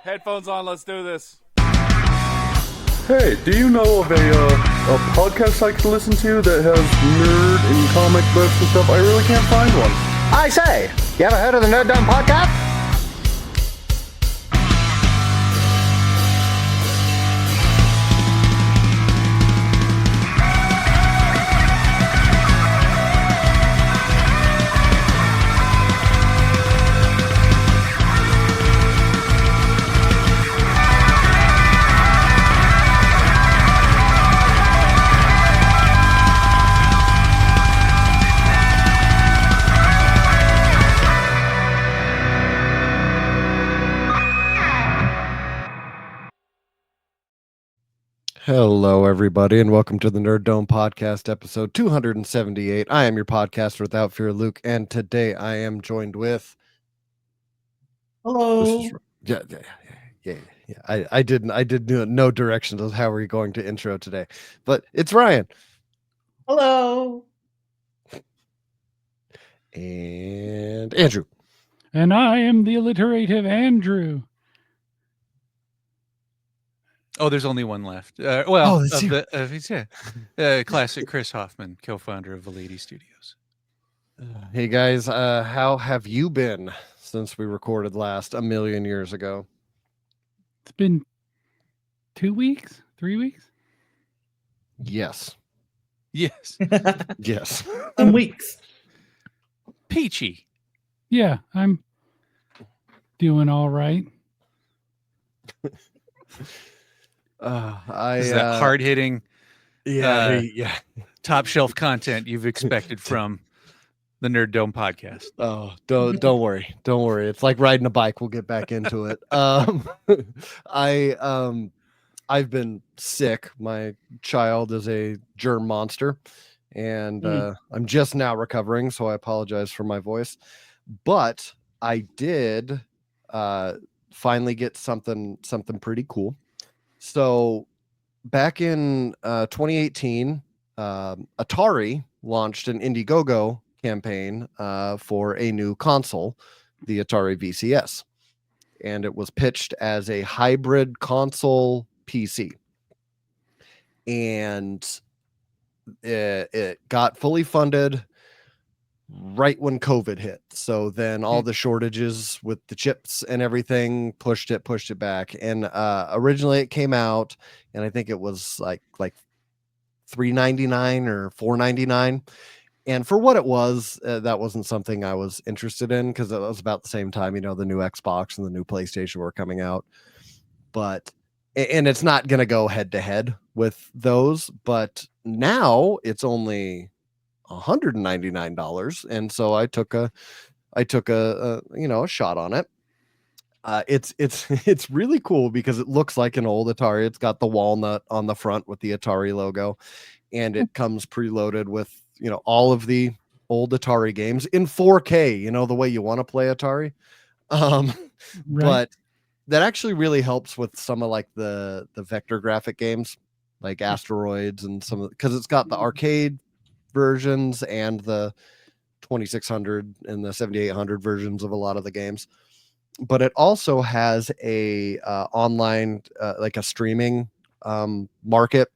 Headphones on, let's do this. Hey, do you know of a podcast I can listen to that has nerd and comic books and stuff? I really can't find one. I say, you ever heard of the Nerd Dumb Podcast? Hello, everybody, and welcome to the Nerd Dome Podcast, episode 278. I am your podcaster without fear, Luke, and today I am joined with... Hello. Yeah. I did no directions of how we're going to intro today, but it's Ryan. Hello. And Andrew. And I am the alliterative Andrew. Oh, there's only one left. Classic Chris Hoffman, co-founder of Valady Studios. Hey, guys, how have you been since we recorded last a million years ago? It's been 2 weeks, 3 weeks. Yes. Yes. Yes. Some weeks. Peachy. Yeah, I'm doing all right. Is that hard-hitting, top shelf content you've expected from the Nerd Dome podcast? Oh, don't worry. It's like riding a bike. We'll get back into it. I've been sick. My child is a germ monster, and I'm just now recovering, so I apologize for my voice. But I did finally get something pretty cool. So back in 2018, Atari launched an Indiegogo campaign for a new console, the Atari VCS. And it was pitched as a hybrid console PC. And it got fully funded right when COVID hit. So then all the shortages with the chips and everything pushed it back. And originally it came out, and I think it was like $399 or $499. And for what it was, that wasn't something I was interested in, because it was about the same time, the new Xbox and the new PlayStation were coming out. And it's not going to go head to head with those, but now it's only $199, and so I took a shot on it. It's really cool because it looks like an old Atari. It's got the walnut on the front with the Atari logo, and it comes preloaded with all of the old Atari games in 4K, the way you want to play Atari. Right. But that actually really helps with some of like the vector graphic games like Asteroids and because it's got the arcade versions and the 2600 and the 7800 versions of a lot of the games, but it also has a online like a streaming market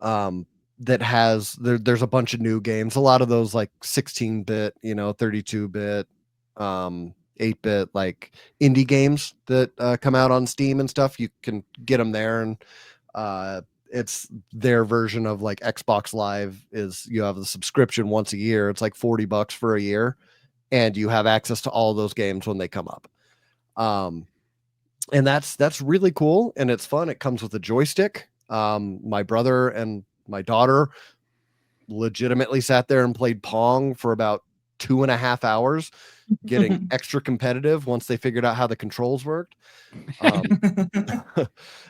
that has there's a bunch of new games, a lot of those like 16-bit 32-bit 8-bit like indie games that come out on Steam and stuff. You can get them there, and it's their version of like Xbox Live. Is you have the subscription once a year. It's like $40 for a year, and you have access to all those games when they come up. And that's really cool, and it's fun. It comes with a joystick. My brother and my daughter legitimately sat there and played Pong for about 2.5 hours, getting extra competitive once they figured out how the controls worked.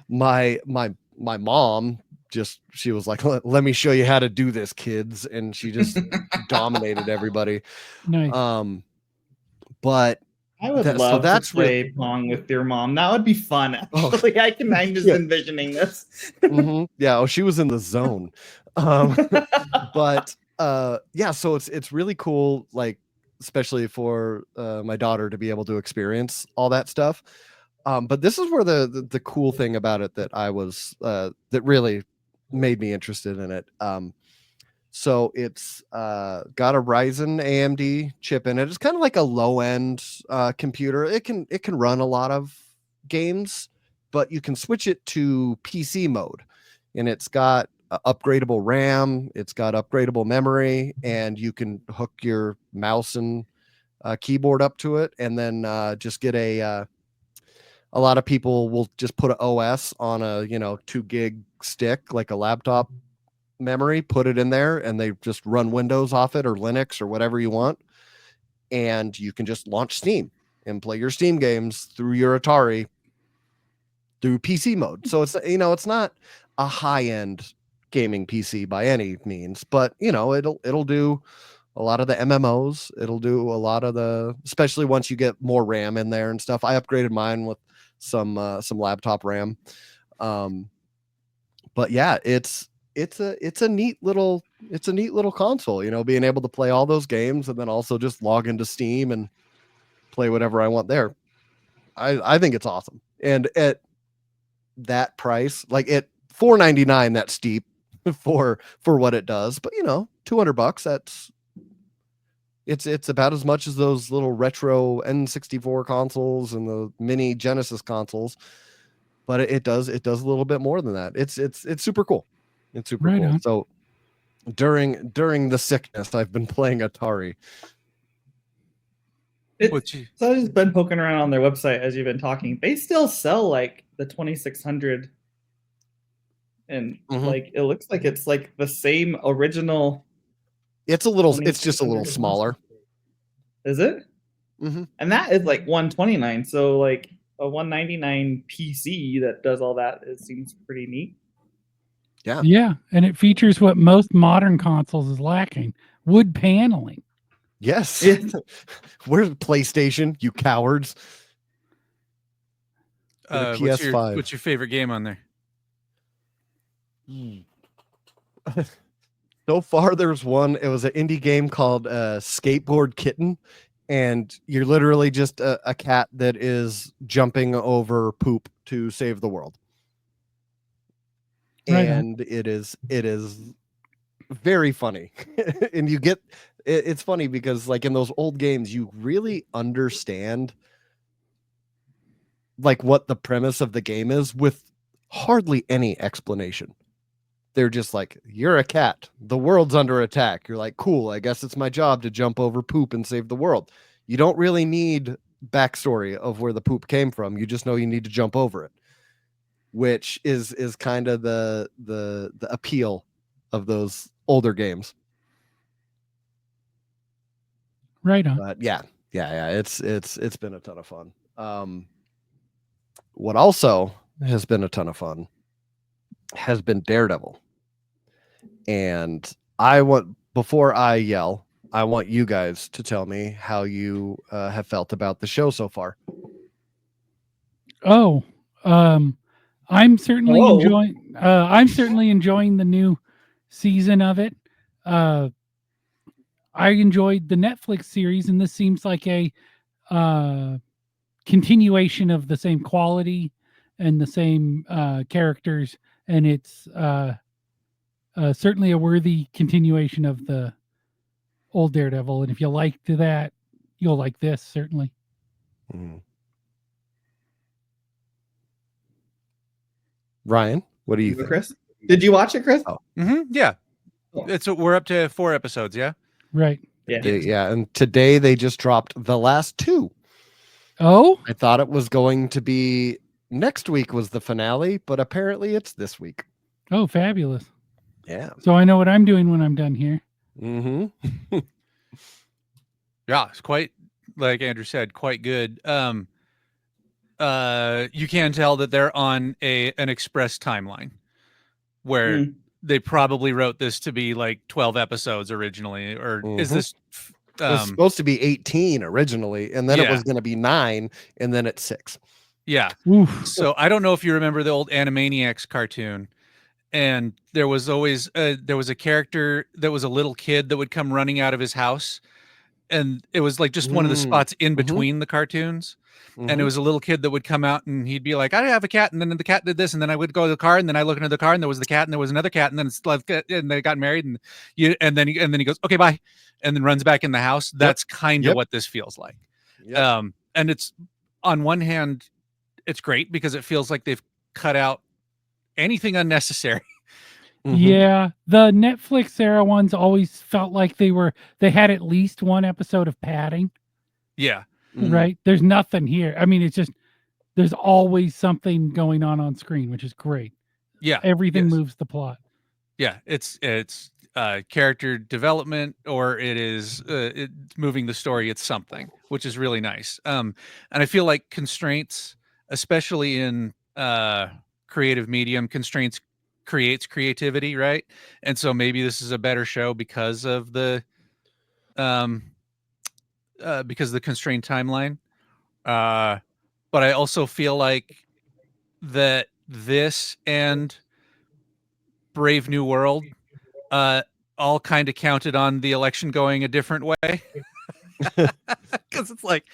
My mom she was like, let me show you how to do this, kids, and she just dominated everybody. Nice. But I would love to play Pong with your mom. That would be fun. Actually, I'm just envisioning this. Yeah. Oh, she was in the zone. But so it's really cool, like especially for my daughter to be able to experience all that stuff. But this is where the cool thing about it that I was that really made me interested in it. So it's got a Ryzen AMD chip in it. It's kind of like a low end computer. It can run a lot of games, but you can switch it to PC mode, and it's got upgradable RAM. It's got upgradable memory, and you can hook your mouse and keyboard up to it, and then just get a lot of people will just put an OS on a 2 gig stick, like a laptop memory, put it in there, and they just run Windows off it or Linux or whatever you want, and you can just launch Steam and play your Steam games through your Atari through PC mode. So it's not a high end gaming PC by any means, but it'll do a lot of the MMOs. It'll do a lot of especially once you get more RAM in there and stuff. I upgraded mine with some laptop RAM. But yeah, it's a neat little console, being able to play all those games and then also just log into Steam and play whatever I want there. I think it's awesome. And at that price, like at $499, that's steep for what it does, but $200, it's about as much as those little retro N64 consoles and the mini Genesis consoles, but it does a little bit more than that. It's super cool. It's super Right cool. on. So during the sickness, I've been playing Atari. So I've just been poking around on their website as you've been talking. They still sell like the 2600, and like it looks like it's like the same original. It's just a little smaller. Is it? Mm-hmm. And that is like $129. So like a $199 PC that does all that, it seems pretty neat. Yeah, and it features what most modern consoles is lacking: wood paneling. Yes. Where's PlayStation, you cowards? PS5. What's your favorite game on there? So far, there's one. It was an indie game called Skateboard Kitten, and you're literally just a cat that is jumping over poop to save the world. Right and it is very funny. And it's funny because like in those old games, you really understand like what the premise of the game is with hardly any explanation. They're just like, you're a cat, the world's under attack. You're like, cool, I guess it's my job to jump over poop and save the world. You don't really need backstory of where the poop came from. You just know you need to jump over it, which is kind of the appeal of those older games. Right on. But yeah, it's been a ton of fun. What also has been a ton of fun has been Daredevil. And before I yell, I want you guys to tell me how you have felt about the show so far. Oh, I'm certainly enjoying the new season of it. I enjoyed the Netflix series, and this seems like a continuation of the same quality and the same characters, and it's certainly a worthy continuation of the old Daredevil. And if you liked that, you'll like this, certainly. Ryan, what do you think? Chris? Did you watch it, Chris? Oh. Yeah. We're up to 4 episodes, yeah? Right. Yeah, and today they just dropped the last 2. Oh? I thought it was going to be next week was the finale, but apparently it's this week. Oh, fabulous. Yeah. So I know what I'm doing when I'm done here. Mm-hmm. Yeah, it's quite, like Andrew said, quite good. You can tell that they're on an express timeline where they probably wrote this to be like 12 episods originally, or is this it was supposed to be 18 originally, and then it was going to be 9, and then it's 6. Yeah. Oof. So I don't know if you remember the old Animaniacs cartoon, and there was always a character that was a little kid that would come running out of his house, and it was like just one of the spots in Mhm. between the cartoons. And it Mhm. was a little kid that would come out and he'd be like, I have a cat. And then the cat did this. And then I would go to the car and then I look into the car and there was the cat and there was another cat. And then it's like, and they got married and then he goes, okay, bye. And then runs back in the house. That's kind of Yep. what this feels like. Yep. And it's on one hand, it's great because it feels like they've cut out anything unnecessary. Mhm. Yeah, the Netflix era ones always felt like they had at least one episode of padding, Yeah. Mhm. right? There's nothing here. I mean, it's just there's always something going on screen, which is great. Yeah. Everything yes. moves the plot. Yeah, it's character development, or it is moving the story. It's something, which is really nice. And I feel like constraints, especially in creative medium, constraints creates creativity, right? And so maybe this is a better show because of the constrained timeline. But I also feel like that this and Brave New World all kind of counted on the election going a different way. Because it's like,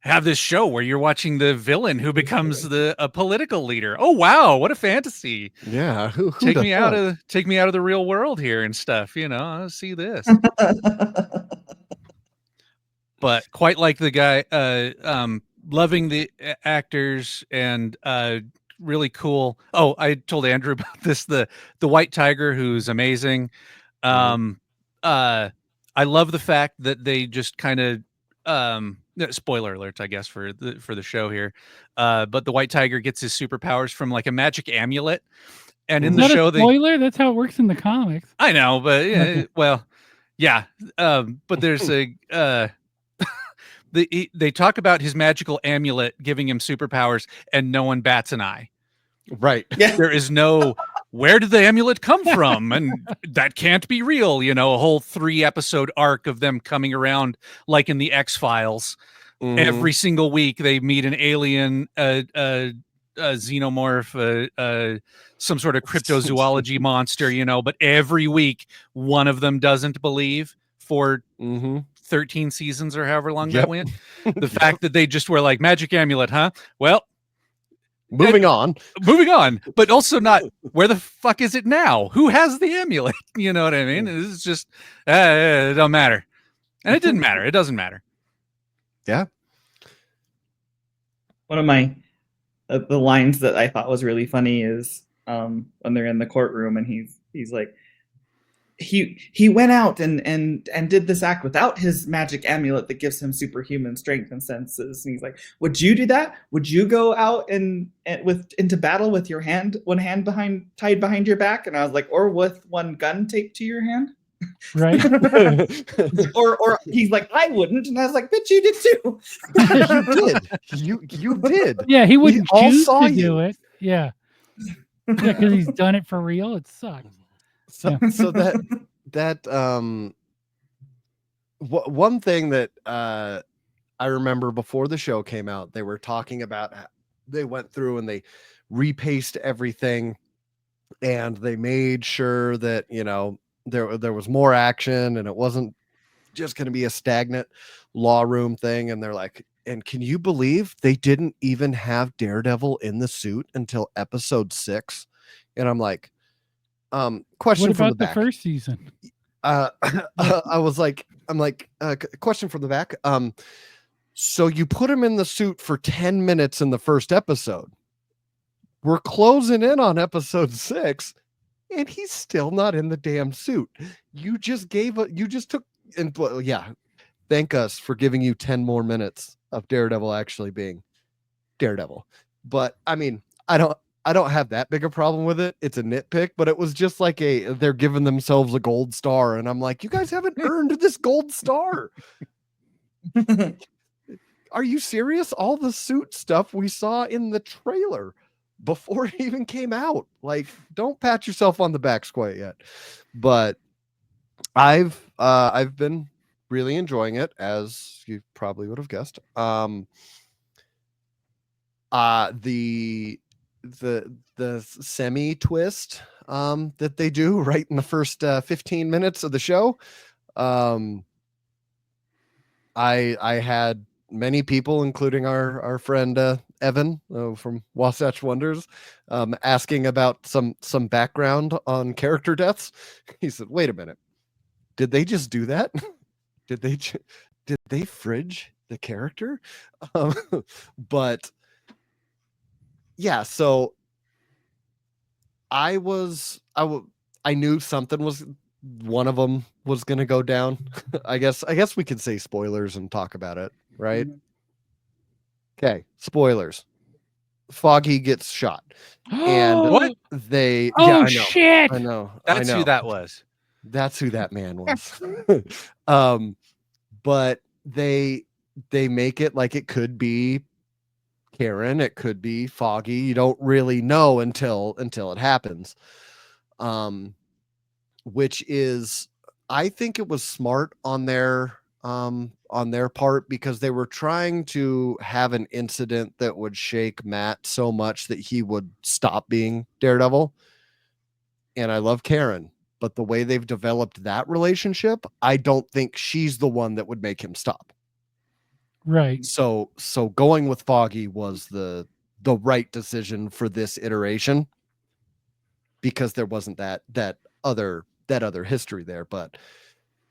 have this show where you're watching the villain who becomes a political leader. Oh wow, what a fantasy! Yeah, who Take the me out fuck? of the real world here and stuff. I'll see this. But quite like the guy, loving the actors and really cool. Oh, I told Andrew about this. The white tiger, who's amazing. I love the fact that they just kind of spoiler alert, I guess, for the show here. But the white tiger gets his superpowers from like a magic amulet, and in Is the that a show spoiler? That's how it works in the comics. I know, but Okay. well, yeah. But there's a they talk about his magical amulet giving him superpowers, and no one bats an eye. Right. Yeah. There is no, where did the amulet come from? And that can't be real. A whole 3-episode arc of them coming around like in the X-Files. Mhm. Every single week they meet an alien, a xenomorph, some sort of cryptozoology monster, but every week one of them doesn't believe for Mhm. 13 seasons or however long that Yep. went. The fact that they just were like, magic amulet, huh? Well, Moving on. but also not, where the fuck is it now? Who has the amulet? You know what I mean? It's just, it don't matter. And it didn't matter. It doesn't matter. Yeah. One of my the lines that I thought was really funny is when they're in the courtroom and he's like, he went out and did this act without his magic amulet that gives him superhuman strength and senses. And he's like, would you do that? Would you go out and into battle with your one hand tied behind your back? And I was like, or with one gun taped to your hand? Right. or he's like, I wouldn't. And I was like, bitch, you did too. You did. You did. Yeah, he wouldn't all choose saw to you. do it. Yeah. Yeah, because he's done it for real. It sucks. So one thing that I remember before the show came out, they were talking about, they went through and they repaced everything and they made sure that, there was more action and it wasn't just going to be a stagnant law room thing. And they're like, and can you believe they didn't even have Daredevil in the suit until episode 6? And I'm like, question What from about the the back. first season? I'm like, question from the back. So you put him in the suit for 10 minutes in the first episode. We're closing in on episode 6 and he's still not in the damn suit. You just took, and yeah, thank us for giving you 10 more minutes of Daredevil actually being Daredevil. But I mean, I don't have that big a problem with it. It's a nitpick, but it was just like they're giving themselves a gold star. And I'm like, you guys haven't earned this gold star. Are you serious? All the suit stuff we saw in the trailer before it even came out. Like, don't pat yourself on the back quite yet. But I've been really enjoying it, as you probably would have guessed. The semi twist that they do right in the first 15 minutes of the show, I had many people, including our friend Evan from Wasatch Wonders, asking about some background on character deaths. He said, "Wait a minute, did they just do that? did they did they fridge the character?" Um, but yeah, so I knew something was one of them was going to go down. I guess we could say spoilers and talk about it, right? Mhm. Okay, spoilers. Foggy gets shot, and What? they Oh I know, shit! I know, I That's know. who that was. That's who that man was. um, but they make it like it could be Karen, it could be Foggy. You don't really know until it happens. Which is, I think it was smart on their part, because they were trying to have an incident that would shake Matt so much that he would stop being Daredevil. And I love Karen, but the way they've developed that relationship, I don't think she's the one that would make him stop. Right. So going with Foggy was the right decision for this iteration, because there wasn't that other history there. But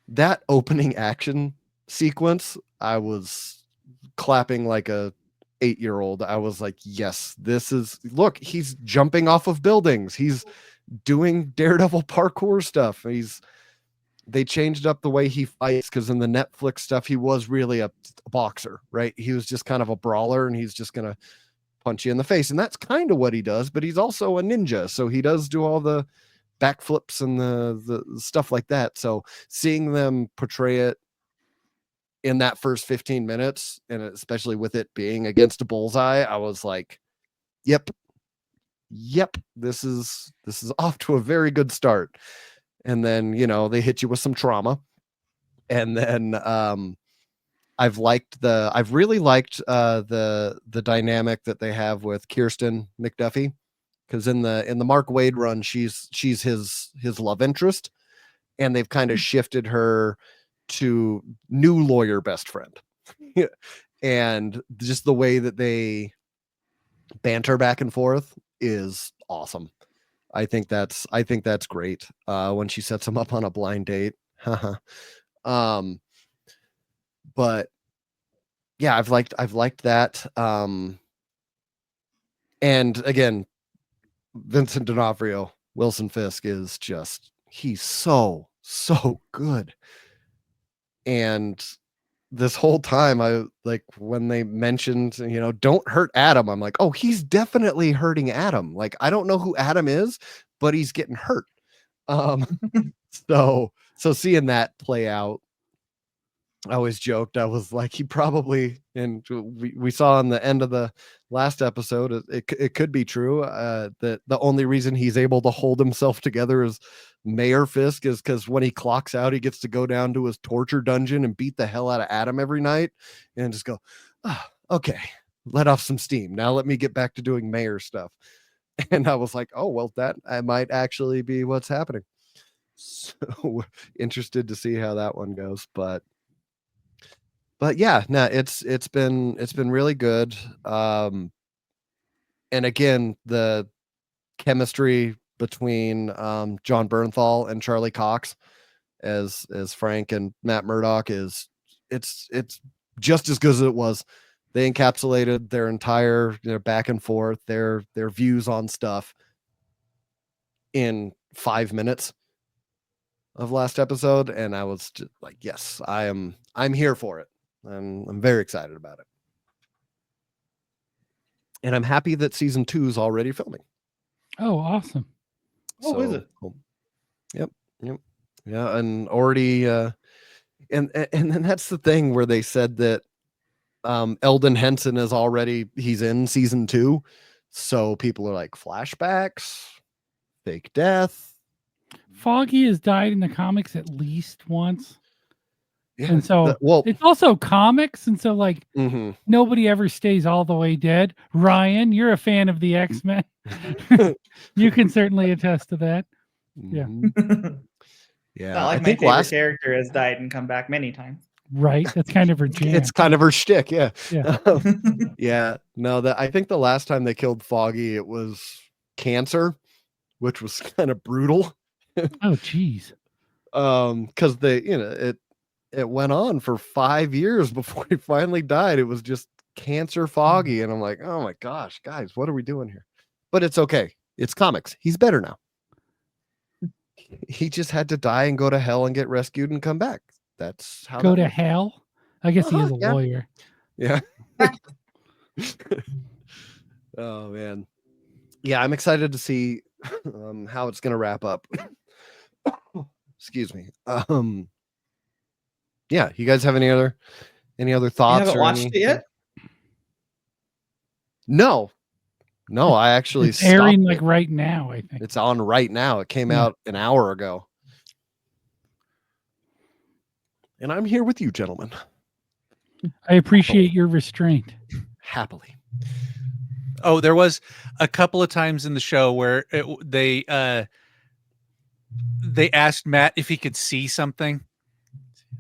that opening action sequence, I was clapping like a 8-year-old. I was like, yes, this is, look, he's jumping off of buildings. He's doing Daredevil parkour stuff. They changed up the way he fights, because in the Netflix stuff, he was really a boxer, right? He was just kind of a brawler, and he's just going to punch you in the face. And that's kind of what he does, but he's also a ninja. So he does do all the backflips and the stuff like that. So seeing them portray it in that first 15 minutes, and especially with it being against a bullseye, I was like, yep, this is off to a very good start. And then, they hit you with some trauma. And then I've really liked the dynamic that they have with Kirsten McDuffie, because in the Mark Waid run, she's his love interest, and they've kind of shifted her to new lawyer best friend. And just the way that they banter back and forth is awesome. I think that's great. When she sets him up on a blind date. um but yeah, I've liked that. And again, Vincent D'Onofrio, Wilson Fisk is just, he's so good. And this whole time, I like when they mentioned, don't hurt Adam, I'm like, oh, he's definitely hurting Adam. Like, I don't know who Adam is, but he's getting hurt. So seeing that play out, I always joked, I was like, he probably, and we saw in the end of the last episode, it could be true, that the only reason he's able to hold himself together as Mayor Fisk is because when he clocks out, he gets to go down to his torture dungeon and beat the hell out of Adam every night and just go, okay, let off some steam. Now let me get back to doing mayor stuff. And I was like, oh, well, that might actually be what's happening. So interested to see how that one goes. But yeah, no, it's been really good. And again, the chemistry between John Bernthal and Charlie Cox as Frank and Matt Murdock is it's just as good as it was. They encapsulated their entire back and forth, their views on stuff in 5 minutes of last episode, and I was just like, yes, I'm here for it. I'm very excited about it. And I'm happy that season 2 is already filming. Oh, awesome. Oh, is it? Yep. Yeah, and already and then that's the thing where they said that Eldon Henson he's in season 2. So people are like, flashbacks, fake death. Foggy has died in the comics at least once. Yeah, and so it's also comics, and so like nobody ever stays all the way dead. Ryan, you're a fan of the X-Men. You can certainly attest to that. Yeah. Yeah. Not like my favorite character has died and come back many times. Right. That's kind of her jam. It's kind of her shtick, yeah. Yeah. Yeah. No, that I think the last time they killed Foggy, it was cancer, which was kind of brutal. Oh, geez. Because it went on for 5 years before he finally died. It was just cancer Foggy, and I'm like, oh my gosh, guys, what are we doing here? But it's okay. It's comics. He's better now. He just had to die and go to hell and get rescued and come back. That's how Go that to works. hell? I guess he is a Yeah. lawyer. Yeah. Oh man. Yeah, I'm excited to see how it's gonna wrap up. Excuse me. Yeah, you guys have any other You thoughts? haven't or watched it yet? No, I actually It's airing stopped like it. right now, I think. It's on right now. It came Yeah. out an hour ago. And I'm here with you, gentlemen. I appreciate your restraint. Happily. Oh, there was a couple of times in the show where they asked Matt if he could see something.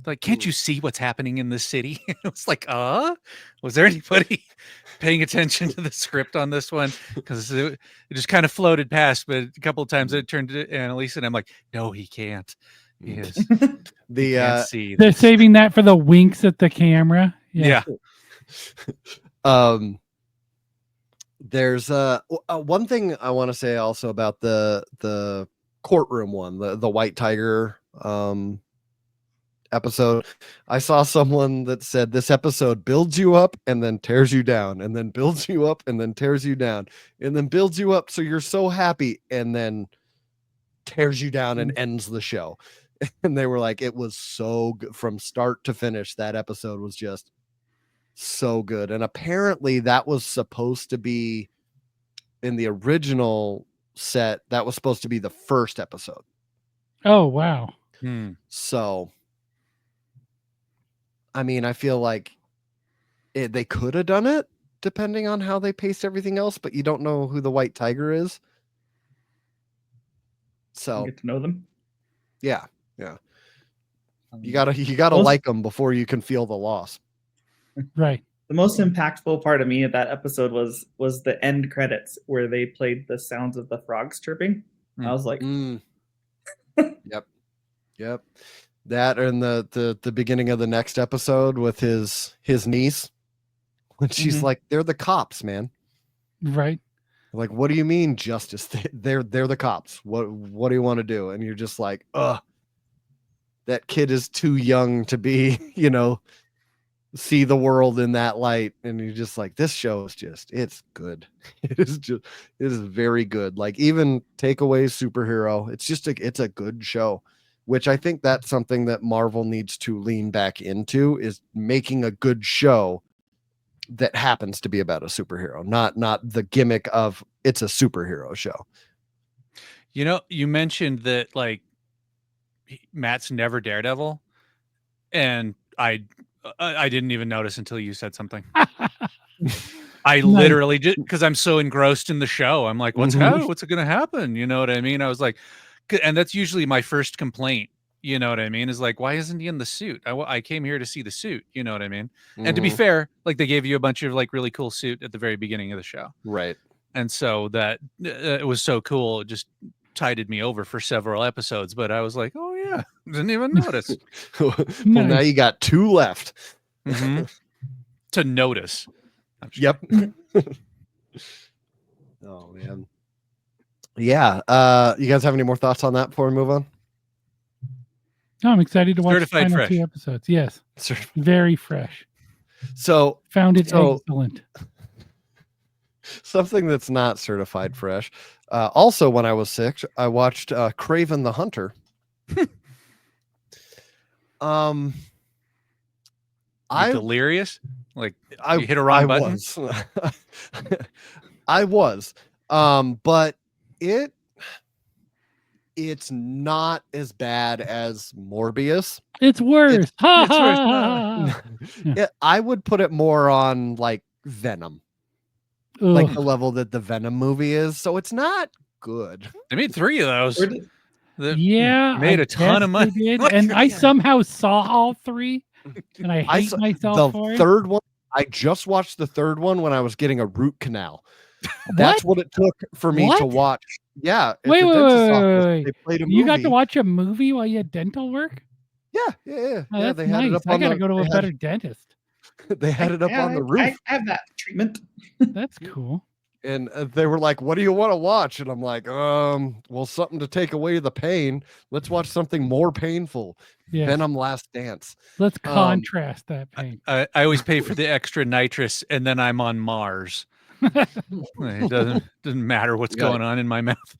Like, can't you see what's happening in this city? It was like, was there anybody paying attention to the script on this one? Because it just kind of floated past, but a couple of times it turned to Annalise, and I'm like, no, he can't. He can't see. They're this. saving that for the winks at the camera. Yeah. There's one thing I want to say also about the courtroom one, the White Tiger episode. I saw someone that said this episode builds you up and then tears you down, and then builds you up and then tears you down, and then builds you up so you're so happy, and then tears you down and ends the show. And they were like, it was so good from start to finish. That episode was just so good. And apparently that was supposed to be in the original set, that was supposed to be the first episode. Oh, wow. So I mean, I feel like they could have done it depending on how they paced everything else, but you don't know who the White Tiger is. So Get to know them. Yeah. You gotta like them before you can feel the loss. Right. The most impactful part of me at that episode was the end credits where they played the sounds of the frogs chirping. I was like, Yep. That and the beginning of the next episode with his niece, when she's like, they're the cops, man. Right. Like, what do you mean justice? They're the cops. What do you want to do? And you're just like, that kid is too young to be, see the world in that light. And you're just like, this show is it's good. It is very good. Like, even take away superhero, it's a good show, which I think that's something that Marvel needs to lean back into, is making a good show that happens to be about a superhero, not the gimmick of it's a superhero show. You mentioned that like Matt's never Daredevil, and I didn't even notice until you said something. I literally just, because I'm so engrossed in the show, I'm like, what's going to happen? You know what I mean? I was like, and that's usually my first complaint. You know what I mean? Is like, why isn't he in the suit? I came here to see the suit. You know what I mean? And to be fair, like, they gave you a bunch of like really cool suit at the very beginning of the show. Right. And so that it was so cool. It just tided me over for several episodes, but I was like, oh yeah, didn't even notice. Well, now you got 2 left to notice. Yep. Oh man. Yeah. You guys have any more thoughts on that before we move on? No, I'm excited to watch Certified the final fresh. 2 episodes. Yes. Very fresh. So Found it excellent. Something that's not certified fresh. Also, when I was sick, I watched Kraven the Hunter. I delirious? Like, I you hit a wrong button? I was. But it's not as bad as Morbius. It's worse. It's worse. I would put it more on like Venom. Ugh. Like the level that the Venom movie is. So it's not good. They made 3 of those. Yeah, made a ton of money. Did. And I somehow saw all 3 and I I hate saw myself for the it. third one. I just watched the third one when I was getting a root canal. That's what it took for me to What? watch. Yeah, at Wait, the wait, dentist's wait, office, wait, they wait. played a You got to movie. watch a movie while you had dental work? Yeah. Oh, Yeah, that's they had it nice. up I on got to the go to they a had better dentist. they had it up on the roof. I have that treatment. That's cool. And they were like, "What do you want to watch?" And I'm like, well, something to take away the pain. Let's watch something more painful. Yes. Venom: Last Dance." Let's contrast that pain. I always pay for the extra nitrous, and then I'm on Mars. It doesn't matter what's You got going on in my mouth.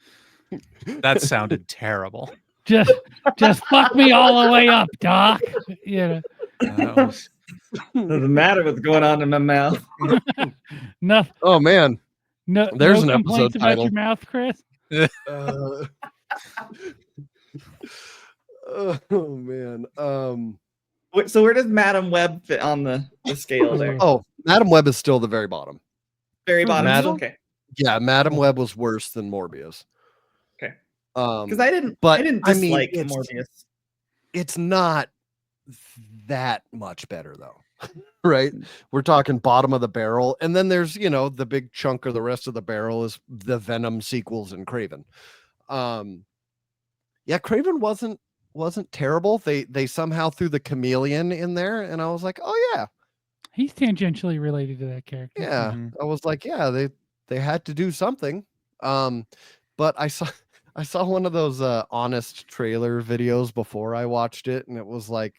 That sounded terrible. Just fuck me all the way up, Doc. Yeah. That was- Doesn't matter what's going on in my mouth. No, Oh man, no, There's no an complaints episode about your title. mouth, Chris. uh, oh man. So where does Madam Web fit on the scale there? Oh, Madam Web is still the very bottom. Very bottom. Madam- Okay. Yeah, Madam Web was worse than Morbius. Okay. Because I didn't I mean, dislike it's- Morbius. it's not that much better though. Right? We're talking bottom of the barrel. And then there's, the big chunk of the rest of the barrel is the Venom sequels and Craven. Yeah, Craven wasn't terrible. They somehow threw the chameleon in there, and I was like, oh yeah. He's tangentially related to that character. Yeah. Mhm. I was like, yeah, they had to do something. But I saw one of those honest trailer videos before I watched it, and it was like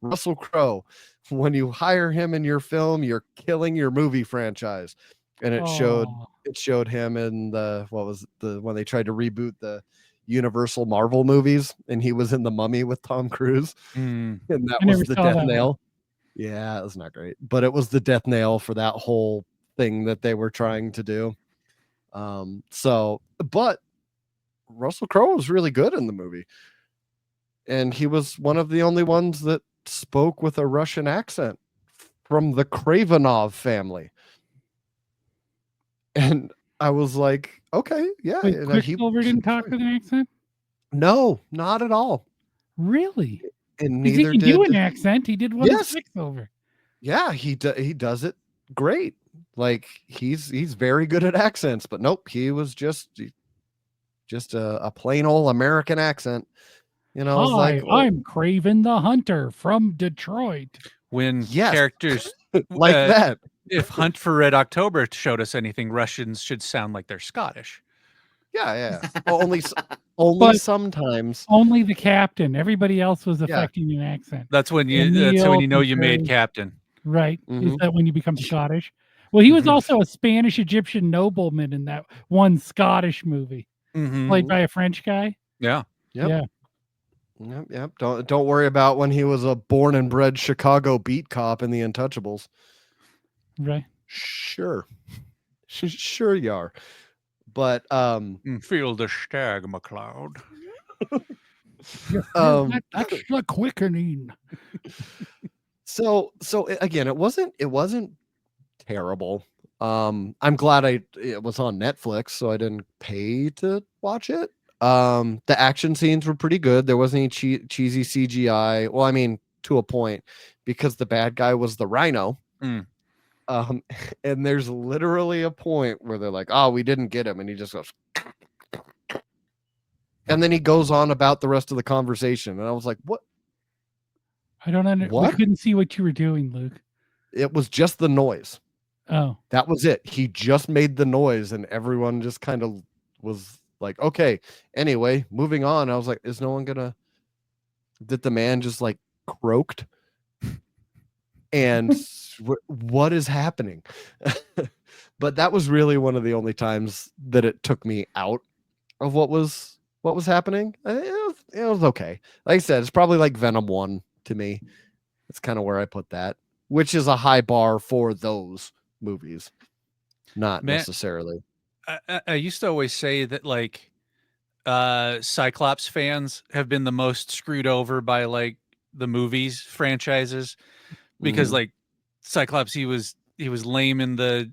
Russell Crowe, when you hire him in your film, you're killing your movie franchise. And it showed him in when they tried to reboot the Universal Marvel movies, and he was in The Mummy with Tom Cruise, Mm. and that I was never the saw death that one. nail. Yeah, it was not great, but it was the death nail for that whole thing that they were trying to do. But Russell Crowe was really good in the movie, and he was one of the only ones that spoke with a Russian accent from the Kravenov family. And I was like, okay, yeah. Wait, and Quicksilver didn't talk with an accent? No, not at all. Really? And Because he neither can did do an accent. He did one Yes. with Quicksilver. Yeah, he does it great. Like he's very good at accents, but nope, he was just a plain old American accent. I was Hi, like, I'm Craven the Hunter from Detroit. When Yes. characters like uh, that. if Hunt for Red October showed us anything, Russians should sound like they're Scottish. Yeah. only But- sometimes. Only the captain. Everybody else was Yeah. affecting an accent. That's when you O'Neill, know you made Peters. captain. Right. Is Mhm. that when you become Scottish? Well, he was Mhm. also a Spanish Egyptian nobleman in that one Scottish movie, Mhm. played by a French guy. Yeah. Yep. Yeah. Yep. Don't worry about when he was a born and bred Chicago beat cop in The Untouchables. Right. Sure. Sure you are. But Feel the stag, McLeod. That's the quickening. So again, it wasn't terrible. I'm glad it was on Netflix, so I didn't pay to watch it. The action scenes were pretty good. There wasn't any cheesy CGI. Well, I mean, to a point, because the bad guy was the Rhino. Mm. And there's literally a point where they're like, "Oh, we didn't get him," and he just goes, and then he goes on about the rest of the conversation, and I was like, "What?" I don't understand. What? We couldn't see what you were doing, Luke. It was just the noise. Oh, That was it. He just made the noise, and everyone just kind of was like, okay, anyway, moving on. I was like, is no one gonna? Did the man just like croaked? And what is happening? But that was really one of the only times that it took me out of what was happening. It was okay. Like I said, it's probably like Venom 1 to me. It's kind of where I put that, which is a high bar for those movies, not necessarily. I used to always say that like Cyclops fans have been the most screwed over by like the movies franchises because Mhm. like Cyclops he was lame in the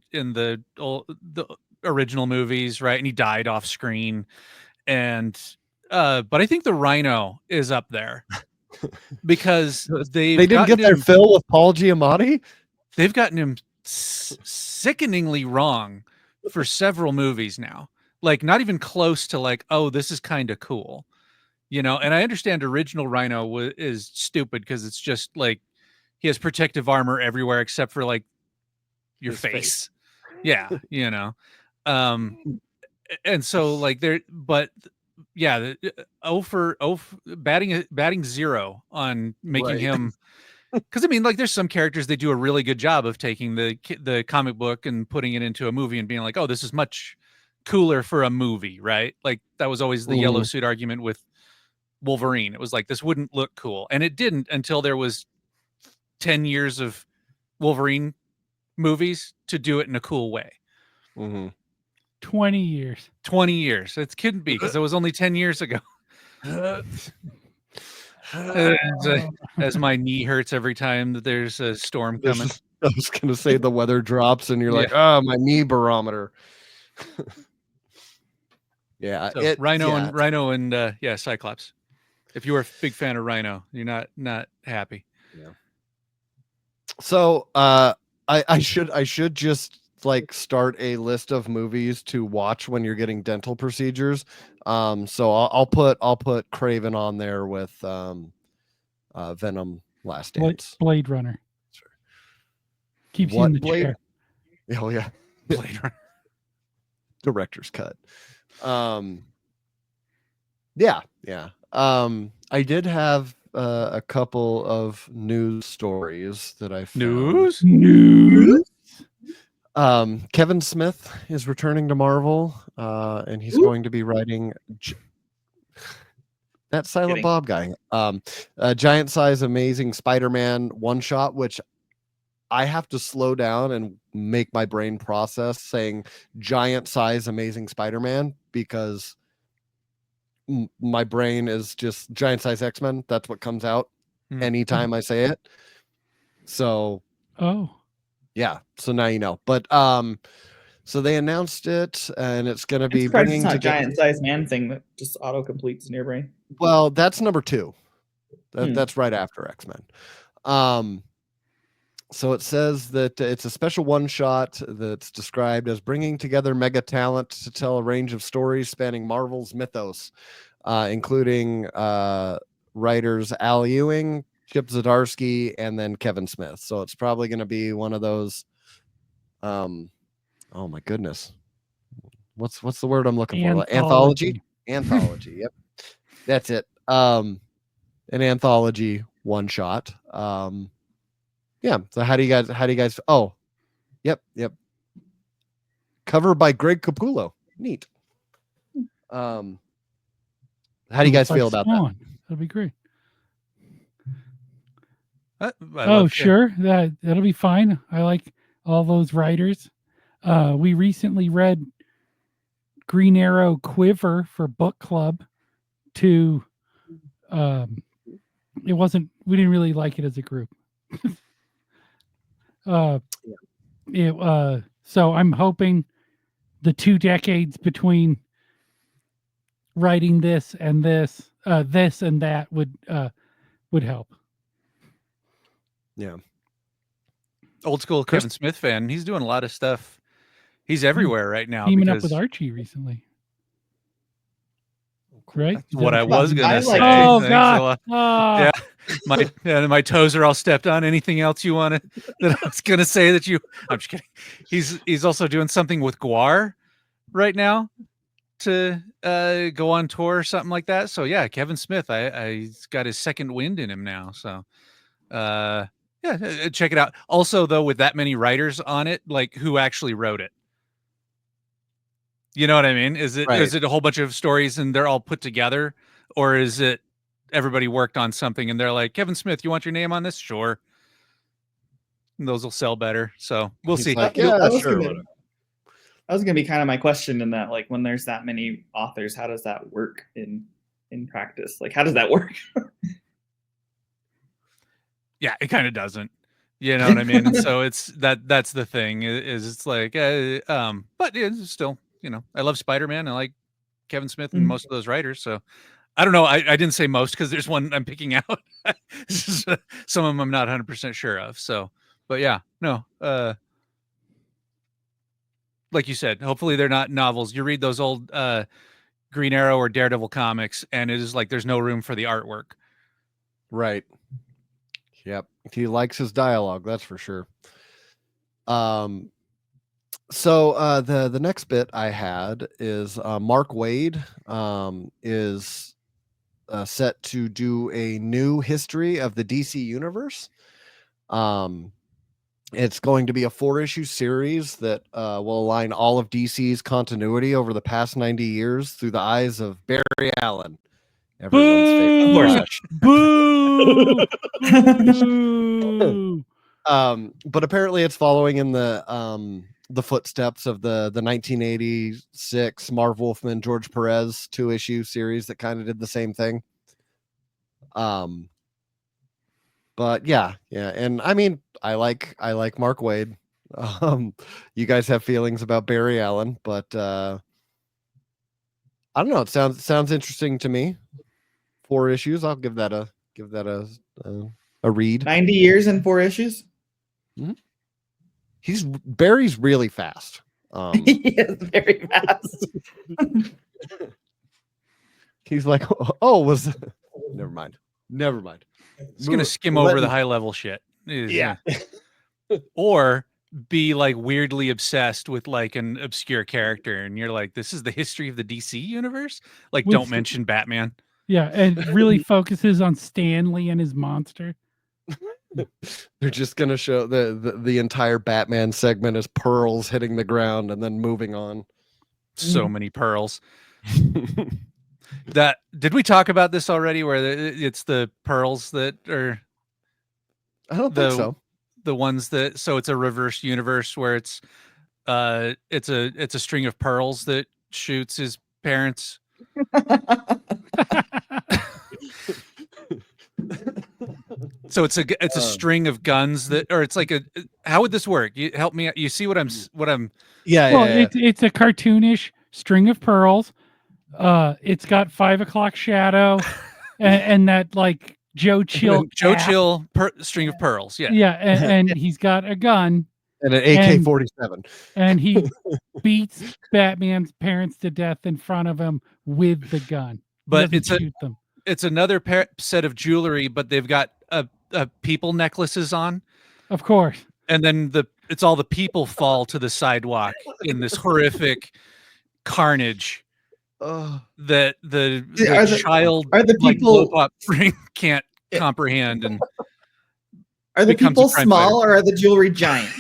original movies, right? And he died off screen. And but I think the Rhino is up there. because they didn't get their fill with Paul Giamatti. They've gotten him sickeningly wrong for several movies now. Like not even close to like, oh, this is kind of cool, you know. And I understand original Rhino is stupid because it's just like he has protective armor everywhere except for like your face. Yeah, you know. And so like there, but yeah, batting zero on making him. Because I mean, like, there's some characters they do a really good job of taking the comic book and putting it into a movie and being like, oh, this is much cooler for a movie, right? Like that was always the yellow suit argument with Wolverine. It was like this wouldn't look cool, and it didn't until there was 10 years of Wolverine movies to do it in a cool way. 20 years. 20 years. It couldn't be because it was only 10 years ago. As my knee hurts every time that there's a storm coming. I was going to say the weather drops and you're like, oh, my knee barometer. Yeah. So Rhino and Cyclops. If you were a big fan of Rhino, you're not happy. Yeah. So I should just like start a list of movies to watch when you're getting dental procedures. So I'll put Craven on there with Venom Last Dance. Blade Runner. Keeps you in the chair. Oh yeah. Blade Runner. Director's cut. Yeah. I did have a couple of news stories that I found. News. Kevin Smith is returning to Marvel, and he's going to be writing that Silent Bob guy. A giant size Amazing Spider-Man one shot, which I have to slow down and make my brain process saying giant size Amazing Spider-Man because my brain is just giant size X-Men. That's what comes out anytime I say it. So, yeah. So now you know. But so they announced it, and it's going to be bringing together giant size man thing that just auto completes in your brain. Well, that's number 2. That's right after X-Men. So it says that it's a special one shot that's described as bringing together mega talent to tell a range of stories spanning Marvel's mythos, including writers Al Ewing, Chip Zdarsky, and then Kevin Smith. So it's probably going to be one of those. Oh my goodness, what's the word I'm looking for? Anthology. Yep, that's it. An anthology one shot. Yeah. So how do you guys? Oh, yep. Cover by Greg Capullo. Neat. How do you guys feel about that? That'll be great. Sure. That'll be fine. I like all those writers. We recently read Green Arrow Quiver for book club. We didn't really like it as a group. So I'm hoping the 2 decades between writing this and this and that would help. Yeah. Old school Kevin Smith fan. He's doing a lot of stuff. He's everywhere right now. Teaming up with Archie recently. Right? That's what I was gonna say. Oh God! Yeah, my toes are all stepped on. Anything else you want to? That I was gonna say that you? I'm just kidding. He's also doing something with Guar right now to go on tour or something like that. So yeah, Kevin Smith. He's got his second wind in him now. So yeah, check it out. Also, though, with that many writers on it, like who actually wrote it? You know what I mean? Is it a whole bunch of stories and they're all put together, or is it everybody worked on something and they're like, Kevin Smith, you want your name on this? Sure. And those will sell better. So we'll see. Like, that was going to be kind of my question in that, like, when there's that many authors, how does that work in practice? Like, how does that work? Yeah, it kind of doesn't. You know what I mean? And so that's the thing is it's like, but it's still, you know, I love Spider-Man. I like Kevin Smith and most of those writers. So I don't know. I didn't say most because there's one I'm picking out. Some of them I'm not 100% sure of. So, but yeah, no. Like you said, hopefully they're not novels. You read those old Green Arrow or Daredevil comics, and it is like there's no room for the artwork. Right. Yep. He likes his dialogue, that's for sure. So the next bit I had is Mark Waid is set to do a new history of the DC universe. It's going to be a 4-issue series that will align all of DC's continuity over the past 90 years through the eyes of Barry Allen, everyone's favorite Boo! Flash. Boo! But apparently it's following in the footsteps of the 1986 Marv Wolfman George Perez 2-issue series that kind of did the same thing. But yeah, and I mean, I like Mark Waid. You guys have feelings about Barry Allen, but I don't know. It sounds interesting to me. 4 issues. I'll give that a read. 90 years and 4 issues. Barry's really fast. He is very fast. He's like, never mind. It's gonna skim over the high level shit. Yeah. Or be like weirdly obsessed with like an obscure character, and you're like, this is the history of the DC universe. Like, don't mention Batman. Yeah, and really focuses on Stanley and his monster. They're just gonna show the entire Batman segment as pearls hitting the ground and then moving on. So many pearls. That did we talk about this already? Where it's the pearls that are? I don't think so. The ones that it's a reverse universe where it's a string of pearls that shoots his parents. So it's a string of guns that, or it's like how would this work? You help me. You see what I'm. Yeah. It's a cartoonish string of pearls. It's got 5 o'clock shadow and that like Joe Chill string of pearls. Yeah. Yeah. And he's got a gun and an AK-47. And he beats Batman's parents to death in front of him with the gun. But it's another set of jewelry, but they've got people necklaces on. Of course. And then it's all the people fall to the sidewalk in this horrific carnage. That the child are the people like, can't comprehend, and are the people small or are the jewelry giant?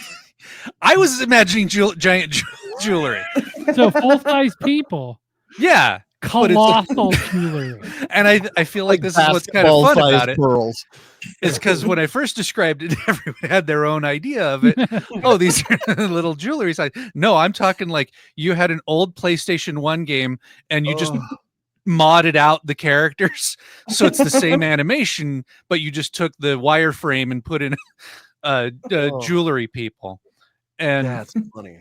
I was imagining giant jewelry. So full-size people. Yeah. Colossal jewelry. And I feel like this is what's kind of fun about it. Pearls. Is because when I first described it, everyone had their own idea of it. Oh, these are little jewelry size. No, I'm talking like you had an old PlayStation 1 game and you just modded out the characters. So it's the same animation, but you just took the wireframe and put in jewelry people. And that's funny.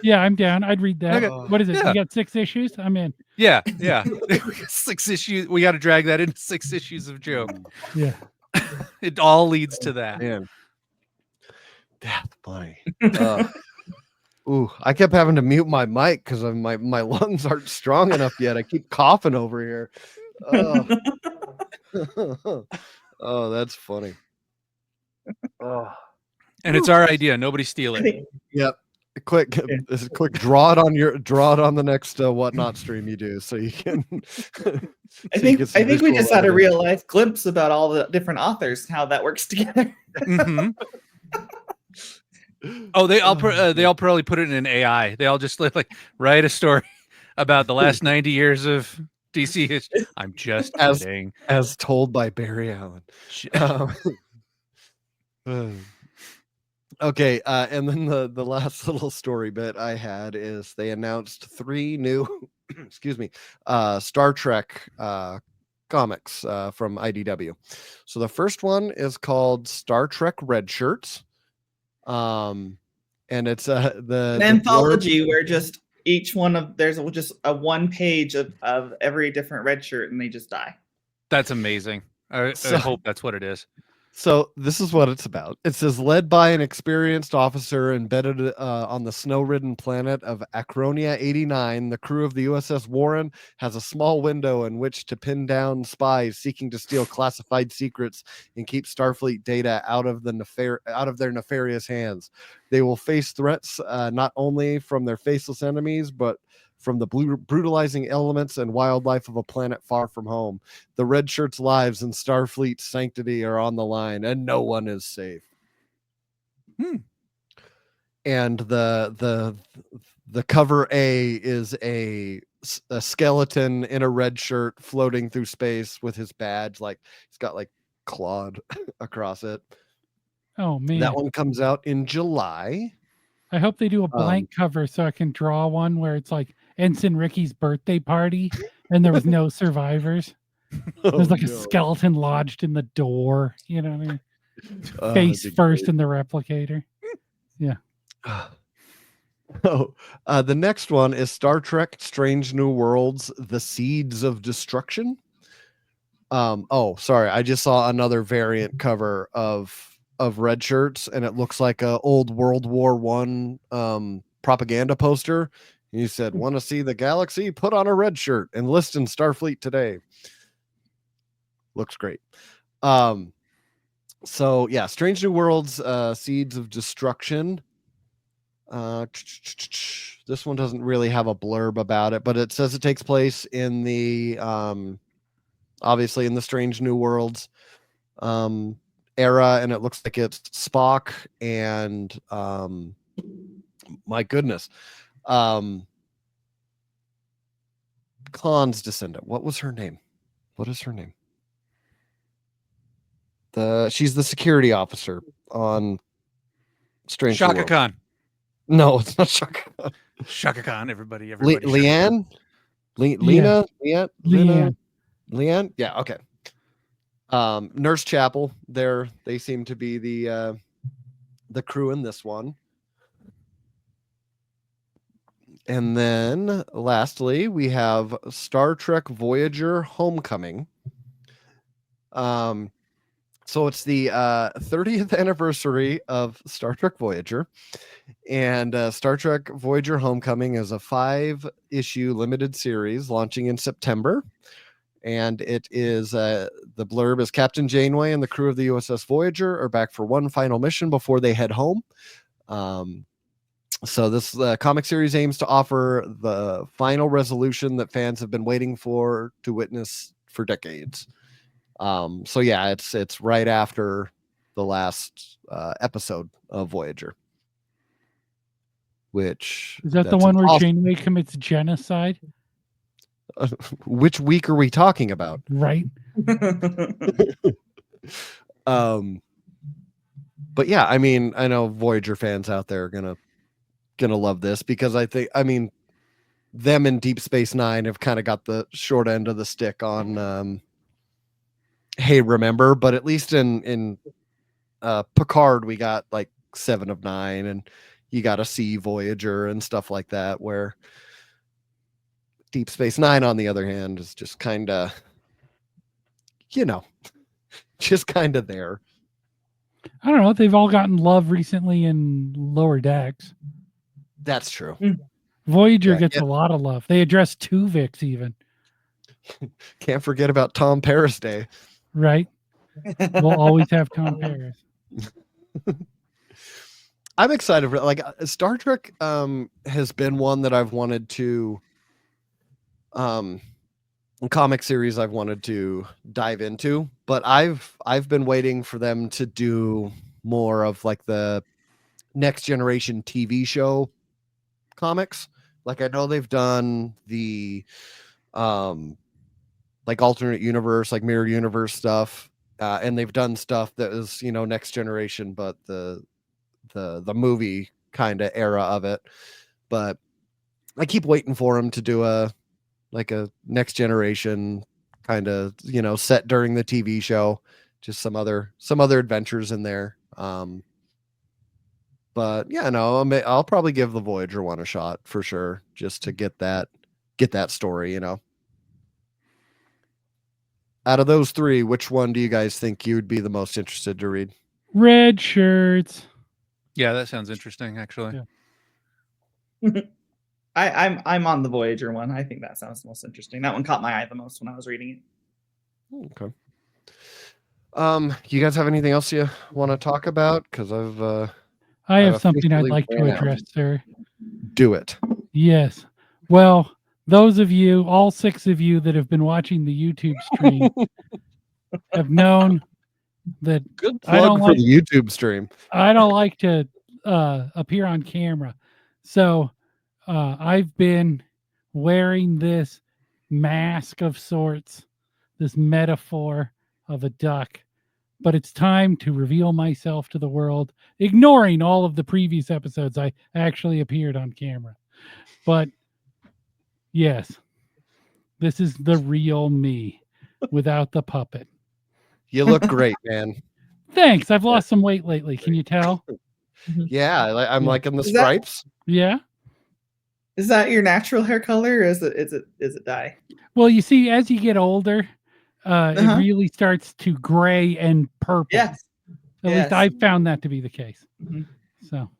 Yeah, I'm down. I'd read that. Okay. What is it? Yeah. You got 6 issues? I'm in. Yeah. 6 issues. We got to drag that into 6 issues of joke. Yeah. It all leads to that. Man. That's funny. I kept having to mute my mic because my lungs aren't strong enough yet. I keep coughing over here. Oh, that's funny. And it's our idea. Nobody steal it. Yep. Quick draw it on the next whatnot stream you do, so you can. I think we just had a real life glimpse about all the different authors, how that works together. Mm-hmm. Oh, they all probably put it in an AI. They all just like write a story about the last 90 years of DC history. I'm just kidding. As told by Barry Allen. Okay, and then the last little story bit I had is they announced 3 new, Star Trek comics from IDW. So the first one is called Star Trek Red Shirts, and it's an anthology where just each one of there's just a one page of every different red shirt, and they just die. That's amazing. I So- hope that's what it is. So this is what it's about. It says, led by an experienced officer embedded on the snow-ridden planet of Acronia 89, the crew of the USS Warren has a small window in which to pin down spies seeking to steal classified secrets and keep Starfleet data out of their nefarious hands. They will face threats not only from their faceless enemies, but from the brutalizing elements and wildlife of a planet far from home. The red shirts' lives and Starfleet's sanctity are on the line, and no one is safe. And the cover A is a skeleton in a red shirt floating through space with his badge, like he's got like clawed across it. Oh man, That one comes out in July. I hope they do a blank cover so I can draw one where it's like Ensign Ricky's birthday party and there was no survivors. There's like a skeleton lodged in the door, you know what I mean? Face first in the replicator. Yeah. Oh, the next one is Star Trek Strange New Worlds, The Seeds of Destruction. Oh, sorry. I just saw another variant cover of red shirts, and it looks like a old World War One propaganda poster. He said, "Want to see the galaxy? Put on a red shirt. Enlist in Starfleet today." Looks great. So yeah, Strange New Worlds, Seeds of Destruction. This one doesn't really have a blurb about it, but it says it takes place in the obviously in the Strange New Worlds era, and it looks like it's Spock and my goodness, Khan's descendant. What was her name? What is her name? She's the security officer on Strange New Shaka Worlds. Khan. No, it's not Shaka Khan. Shaka Khan. Everybody. Shaka Khan. Leanne? Lena? Leanne? Leanne? Yeah, okay. Nurse Chapel. They seem to be the crew in this one. And then lastly, we have Star Trek Voyager Homecoming. So it's the 30th anniversary of Star Trek Voyager. And Star Trek Voyager Homecoming is a 5-issue limited series launching in September. And it is the blurb is Captain Janeway and the crew of the USS Voyager are back for one final mission before they head home. So this comic series aims to offer the final resolution that fans have been waiting for to witness for decades. So yeah, it's right after the last episode of Voyager. Which is that the one where Janeway commits genocide? Which week are we talking about? Right. But yeah, I mean, I know Voyager fans out there are gonna love this because I mean, them and Deep Space Nine have kind of got the short end of the stick on hey, remember, but at least in Picard we got like 7 of 9, and you got to see Voyager and stuff like that, where Deep Space Nine, on the other hand, is just kind of, just kind of there. I don't know. They've all gotten love recently in Lower Decks. That's true. Voyager gets a lot of love. They address Tuvix even. Can't forget about Tom Paris Day. Right. We'll always have Tom Paris. I'm excited for like Star Trek has been one that I've wanted to comic series I've wanted to dive into, but I've been waiting for them to do more of like the next generation TV show comics. Like I know they've done the like alternate universe, like mirror universe stuff, and they've done stuff that is next generation, but the movie kind of era of it. But I keep waiting for them to do a next generation kind of set during the TV show, just some other adventures in there. But yeah, no, I'll probably give the Voyager one a shot for sure, just to get that story. Out of those three, which one do you guys think you'd be the most interested to read? Red shirts. Yeah, that sounds interesting, actually. Yeah. I'm on the Voyager one. I think that sounds the most interesting. That one caught my eye the most when I was reading it. Okay. You guys have anything else you want to talk about? Because I have something I'd officially like to ran out. address, sir. Do it. Yes. Well, those of you, all 6 of you that have been watching the YouTube stream have known that Good I don't plug for like the YouTube stream. I don't like to appear on camera. So I've been wearing this mask of sorts, this metaphor of a duck. But it's time to reveal myself to the world, ignoring all of the previous episodes I actually appeared on camera. But yes, this is the real me without the puppet. You look great, man. Thanks. I've lost some weight lately. Can you tell? Yeah, I'm Yeah. liking the Is that- stripes. Yeah. Is that your natural hair color, or is it dye? Well, you see, as you get older, it really starts to gray and purple. Yes. At least I've found that to be the case. Mhm. So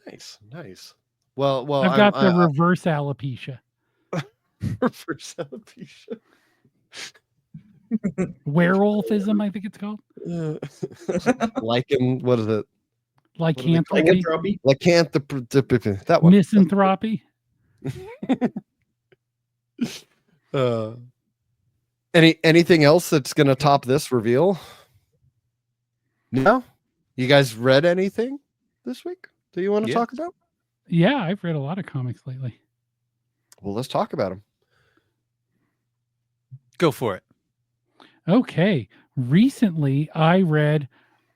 Nice. Well, I've got the reverse alopecia. reverse alopecia. Werewolfism, I think it's called. Lichen, what is it? Lycanthropy. Lycanthropy. Lycanthropy. That one. Misanthropy. Anything else that's gonna top this reveal? No? You guys read anything this week that you want to talk about? Yeah, I've read a lot of comics lately. Well, let's talk about them. Go for it. Okay. Recently, I read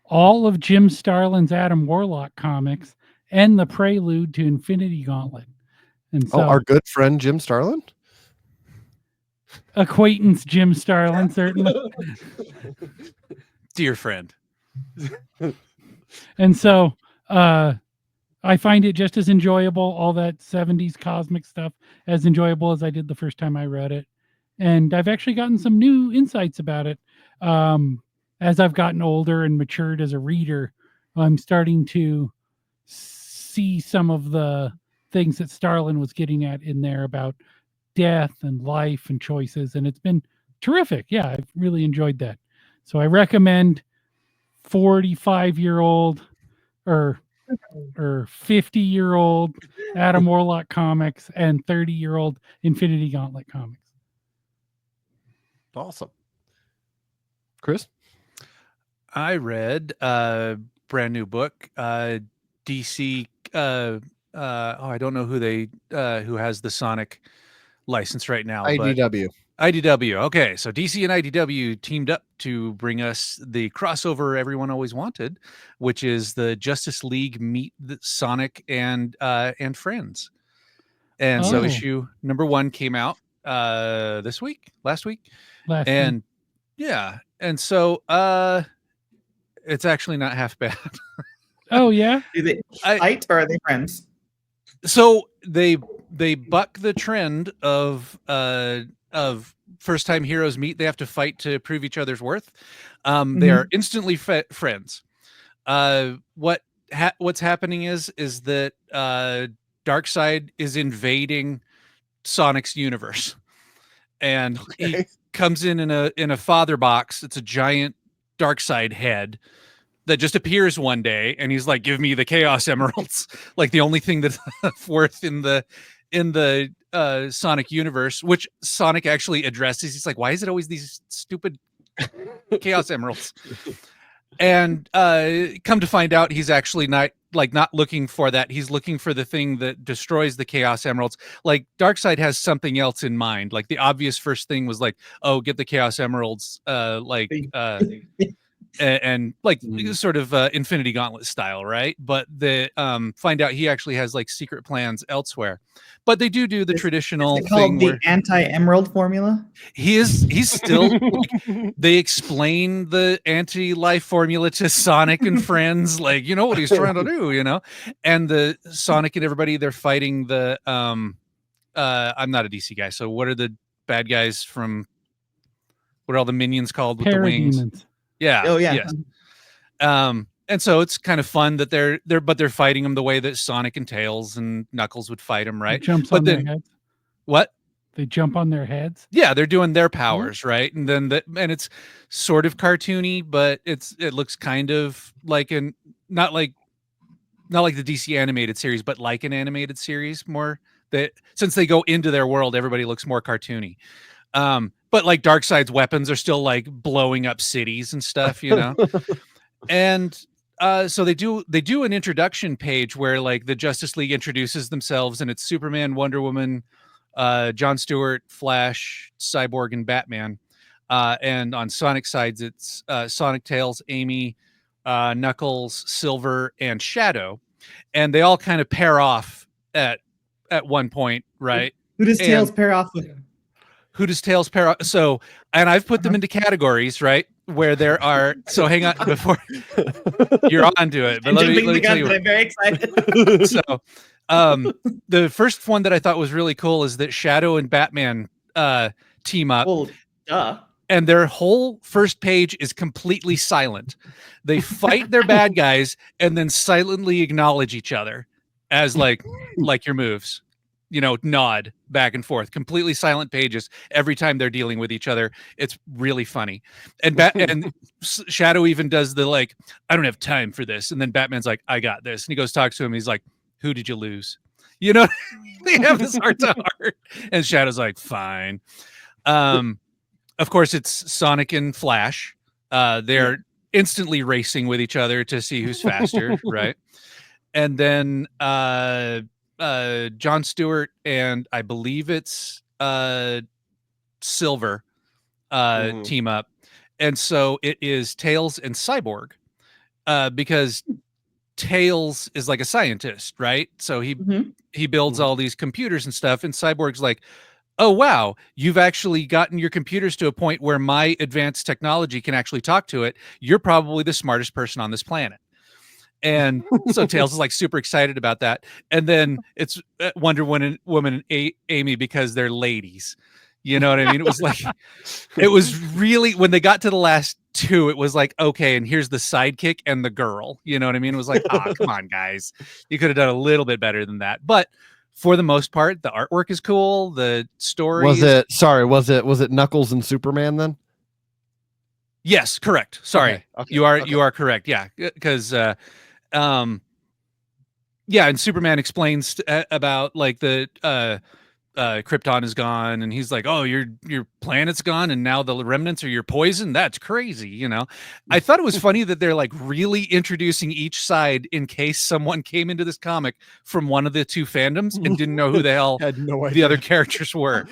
all of Jim Starlin's Adam Warlock comics and the prelude to Infinity Gauntlet. And so, our good friend Jim Starlin? acquaintance Jim Starlin, certainly. Dear friend. And so, I find it just as enjoyable, all that 70s cosmic stuff, as enjoyable as I did the first time I read it. And I've actually gotten some new insights about it. As I've gotten older and matured as a reader, I'm starting to see some of the things that Starlin was getting at in there about death and life and choices. And it's been terrific. Yeah, I've really enjoyed that. So I recommend 45-year-old or 50-year-old Adam Warlock comics and 30-year-old Infinity Gauntlet comics. Awesome. Chris? I read a brand new book, DC. I don't know who has the Sonic license right now. IDW. IDW. Okay, so DC and IDW teamed up to bring us the crossover everyone always wanted, which is the Justice League meet the Sonic and friends. And so issue number 1 came out last week. And yeah, and so it's actually not half bad. Oh yeah. Do they fight or are they friends? So they buck the trend of first time heroes meet, they have to fight to prove each other's worth. They are instantly friends. What's happening is that Darkseid is invading Sonic's universe, and he comes in a father box. It's a giant Darkseid head that just appears one day, and he's like, "Give me the Chaos Emeralds," like the only thing that's worth in the Sonic universe, which Sonic actually addresses. He's like, "Why is it always these stupid Chaos Emeralds?" And come to find out, he's actually not looking for that. He's looking for the thing that destroys the Chaos Emeralds. Like, Darkseid has something else in mind. Like, the obvious first thing was like, "Oh, get the Chaos Emeralds." and like sort of Infinity Gauntlet style, right? But the find out he actually has like secret plans elsewhere. But they do the traditional Is it called thing the where anti-emerald formula? he's still like, they explain the anti-life formula to Sonic and friends, like, you know what he's trying to do, you know? And the Sonic and everybody, they're fighting the I'm not a DC guy, so what are the bad guys from what are all the minions called with the wings? Parademons. Yeah. Oh yeah. Yes. And so it's kind of fun that they're fighting them the way that Sonic and Tails and Knuckles would fight them, right? Jumps But on then their heads. what? They jump on their heads. Yeah, they're doing their powers, right? And then and it's sort of cartoony, but it looks kind of like not like the DC animated series, but like an animated series more. That since they go into their world, everybody looks more cartoony. But like Darkseid's weapons are still like blowing up cities and stuff, you know. And so they do an introduction page where like the Justice League introduces themselves, and it's Superman, Wonder Woman, John Stewart, Flash, Cyborg, and Batman. And on Sonic's sides, it's Sonic, Tails, Amy, Knuckles, Silver, and Shadow. And they all kind of pair off at one point, right? Who does Tails pair off with? Who does Tails pair off? So, and I've put them into categories, right? Where there are, so hang on before you're on to it. But let me tell you. I'm very excited. So, the first one that I thought was really cool is that Shadow and Batman team up. Well, duh. And their whole first page is completely silent. They fight their bad guys and then silently acknowledge each other as like your moves, you know, nod back and forth, completely silent pages every time they're dealing with each other. It's really funny. And and Shadow even does the like, I don't have time for this. And then Batman's like, I got this. And he goes, talks to him. He's like, who did you lose? You know, they have this heart to heart. And Shadow's like, fine. Of course, it's Sonic and Flash. They're instantly racing with each other to see who's faster, right? And then John Stewart and I believe it's Silver team up. And so it is Tails and Cyborg because Tails is like a scientist, right? So he builds all these computers and stuff, and Cyborg's like, oh, wow, you've actually gotten your computers to a point where my advanced technology can actually talk to it. You're probably the smartest person on this planet. And so Tails is like super excited about that. And then it's Wonder Woman and Amy because they're ladies. You know what I mean? It was like, it was really, when they got to the last two, it was like, okay, and here's the sidekick and the girl. You know what I mean? It was like, come on, guys. You could have done a little bit better than that. But for the most part, the artwork is cool. The story was it Knuckles and Superman then? Yes, correct. Sorry. Okay. You are correct. Yeah. Because and Superman explains about like the Krypton is gone, and he's like, oh, your planet's gone, and now the remnants are your poison. That's crazy, you know. I thought it was funny that they're like really introducing each side in case someone came into this comic from one of the two fandoms and didn't know who the hell Had no idea. the other characters were.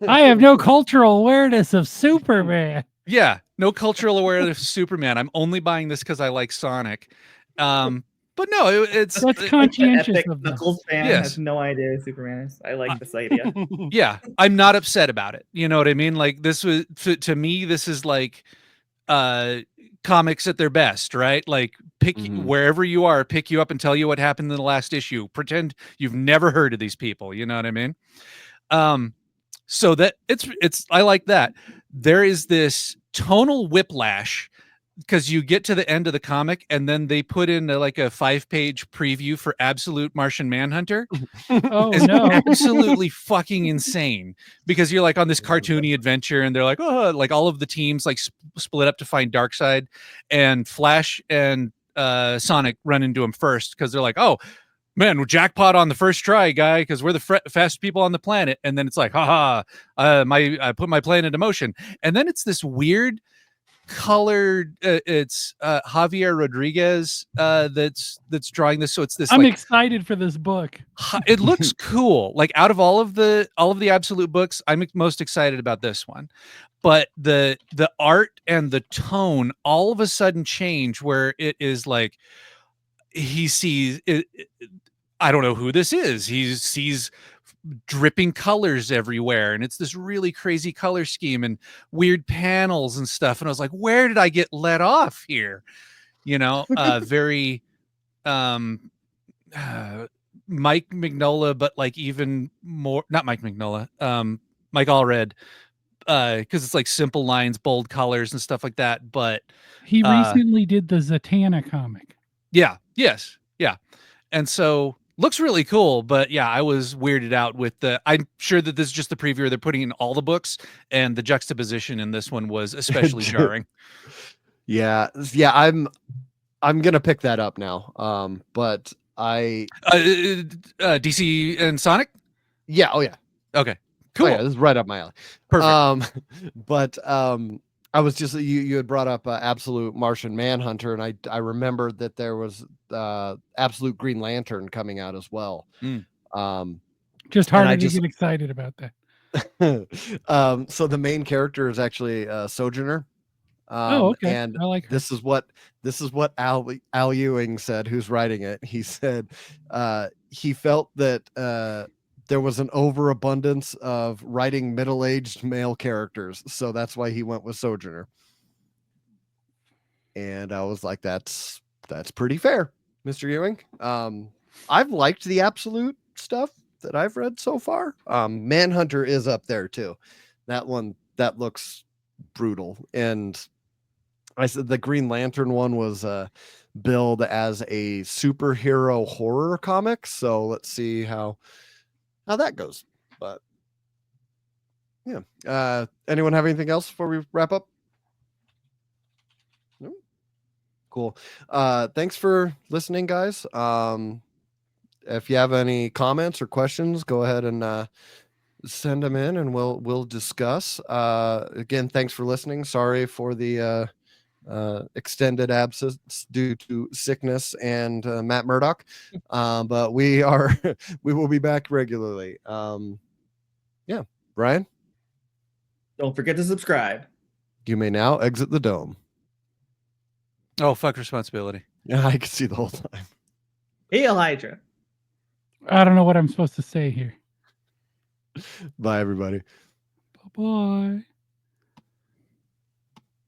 I have no cultural awareness of Superman. Yeah, no cultural awareness of Superman. I'm only buying this because I like Sonic. But no, it's conscientious Epic of them. Knuckles fan Yes. has no idea who Superman is. I like this idea. Yeah, I'm not upset about it. You know what I mean? Like this was to me, this is like comics at their best, right? Like pick wherever you are, pick you up and tell you what happened in the last issue. Pretend you've never heard of these people. You know what I mean? So that it's I like that. There is this tonal whiplash because you get to the end of the comic and then they put in like a 5-page preview for Absolute Martian Manhunter. Oh It's no! absolutely fucking insane because you're like on this cartoony adventure and they're like, oh, like all of the teams like split up to find Darkseid, and Flash and Sonic run into him first because they're like, oh man, jackpot on the first try, guy, because we're the fastest people on the planet. And then it's like, haha, I put my plan into motion. And then it's this weird colored. It's Javier Rodriguez that's drawing this. So it's this I'm like excited for this book. it looks cool. Like out of all of the Absolute books, I'm most excited about this one. But the art and the tone all of a sudden change where it is like he sees it, I don't know who this is. He sees dripping colors everywhere, and it's this really crazy color scheme and weird panels and stuff. And I was like, where did I get let off here? You know, very Mike Mignola, but like even more, not Mike Mignola, Mike Allred, because it's like simple lines, bold colors, and stuff like that. But He recently did the Zatanna comic. yeah, yes, yeah, and so looks really cool. But yeah, I was weirded out with the. I'm sure that this is just the preview they're putting in all the books, and the juxtaposition in this one was especially jarring. Yeah, I'm gonna pick that up now. But DC and Sonic. Yeah, oh yeah, Okay, cool. Oh yeah, this is right up my alley. Perfect. But I was just you had brought up Absolute Martian Manhunter, and I remembered that there was Absolute Green Lantern coming out as well. Just harder to get excited about that. So the main character is actually Sojourner. Okay. And I like her. this is what Al Ewing said, who's writing it. He said he felt that there was an overabundance of writing middle-aged male characters, so that's why he went with Sojourner. And I was like, that's pretty fair, Mr. Ewing. I've liked the Absolute stuff that I've read so far. Manhunter is up there too. That looks brutal. And I said the Green Lantern one was billed as a superhero horror comic, so let's see how that goes. But yeah, anyone have anything else before we wrap up? No? Cool. Thanks for listening, guys. If you have any comments or questions, go ahead and send them in, and we'll discuss. Again, thanks for listening. Sorry for the extended absence due to sickness and Matt Murdock, but we will be back regularly. Yeah, Brian, Don't forget to subscribe. you may now exit the dome. Oh, fuck responsibility. Yeah, I can see the whole time. Hail Hydra. I don't know what I'm supposed to say here. Bye, everybody. Bye-bye.